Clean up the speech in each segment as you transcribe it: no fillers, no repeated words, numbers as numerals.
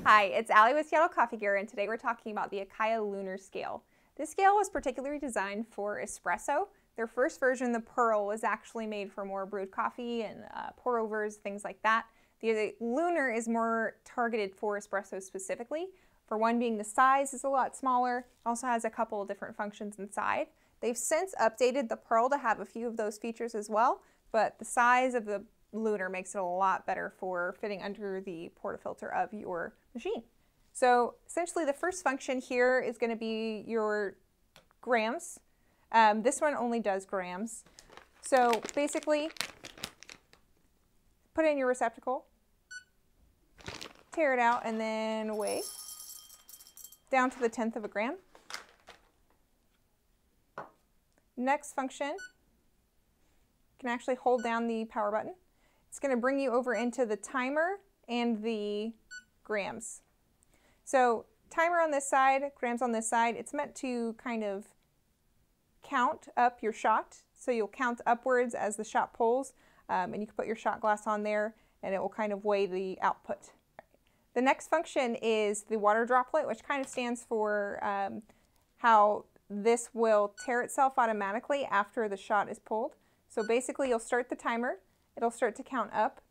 Hi, it's Allie with Seattle Coffee Gear, and today we're talking about the Acaia Lunar Scale. This scale was particularly designed for espresso. Their first version, the Pearl, was actually made for more brewed coffee and pour-overs, things like that. The Lunar is more targeted for espresso specifically. For one being the size is a lot smaller, it also has a couple of different functions inside. They've since updated the Pearl to have a few of those features as well, but the size of the Lunar makes it a lot better for fitting under the portafilter of your machine. So essentially the first function here is going to be your grams. This one only does grams. So basically, put it in your receptacle, tear it out, and then weigh down to the 1/10 of a gram. Next function, you can actually hold down the power button. It's going to bring you over into the timer and the grams. So timer on this side, grams on this side, it's meant to kind of count up your shot. So you'll count upwards as the shot pulls, and you can put your shot glass on there and it will kind of weigh the output. The next function is the water droplet, which kind of stands for how this will tear itself automatically after the shot is pulled. So basically you'll start the timer, it'll start to count up,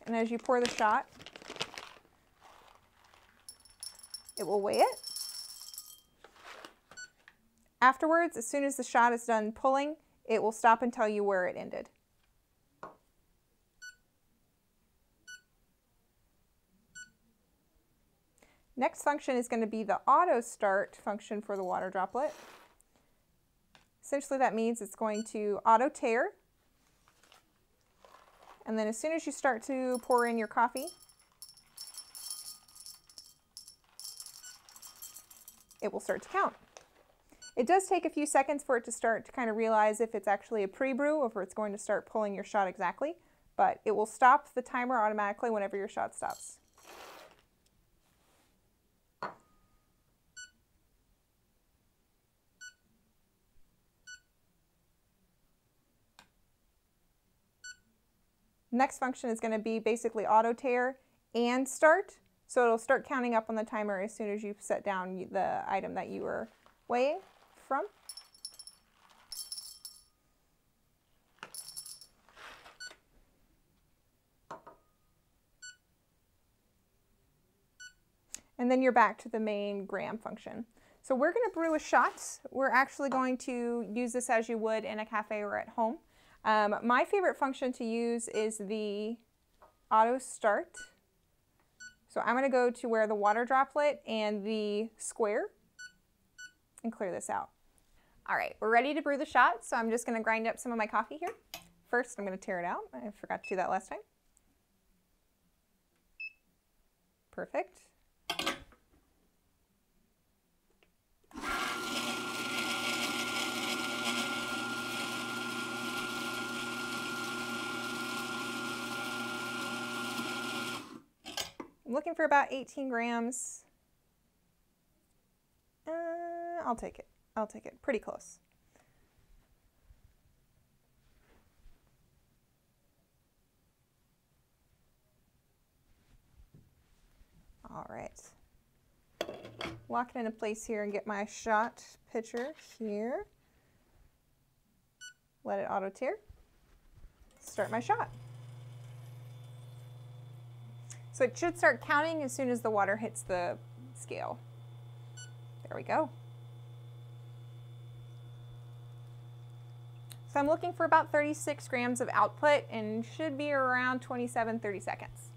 and as you pour the shot, it will weigh it. Afterwards, as soon as the shot is done pulling, it will stop and tell you where it ended. Next function is going to be the auto start function for the water droplet. Essentially that means it's going to auto tear, and then as soon as you start to pour in your coffee, it will start to count. It does take a few seconds for it to start to kind of realize if it's actually a pre-brew or if it's going to start pulling your shot exactly, but it will stop the timer automatically whenever your shot stops. Next function is going to be basically auto tear and start. So it'll start counting up on the timer as soon as you set down the item that you were weighing from. And then you're back to the main gram function. So we're going to brew a shot. We're actually going to use this as you would in a cafe or at home. My favorite function to use is the auto start. So I'm going to go to where the water droplet and the square and clear this out. All right, we're ready to brew the shot, so I'm just going to grind up some of my coffee here. First, I'm going to tear it out. I forgot to do that last time. Perfect. I'm looking for about 18 grams. I'll take it. I'll take it. Pretty close. All right. Lock it into place here and get my shot pitcher here. Let it auto tear. Start my shot. So it should start counting as soon as the water hits the scale. There we go. So I'm looking for about 36 grams of output and should be around 27-30 seconds.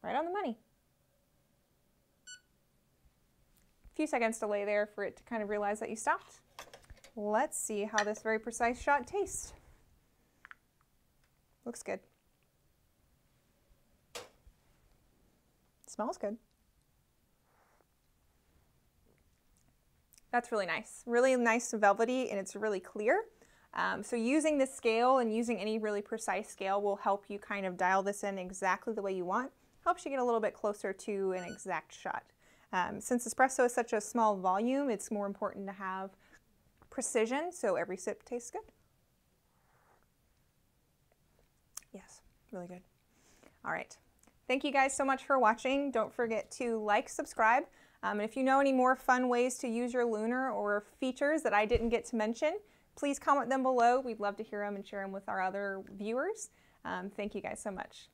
Right on the money. A few seconds delay there for it to kind of realize that you stopped. Let's see how this very precise shot tastes. Looks good. Smells good. That's really nice. Really nice and velvety, and it's really clear. So using this scale and using any really precise scale will help you kind of dial this in exactly the way you want. Helps you get a little bit closer to an exact shot. Since espresso is such a small volume, it's more important to have precision, so every sip tastes good. Yes, really good. All right. Thank you guys so much for watching. Don't forget to like, subscribe. And if you know any more fun ways to use your Lunar or features that I didn't get to mention, please comment them below. We'd love to hear them and share them with our other viewers. Thank you guys so much.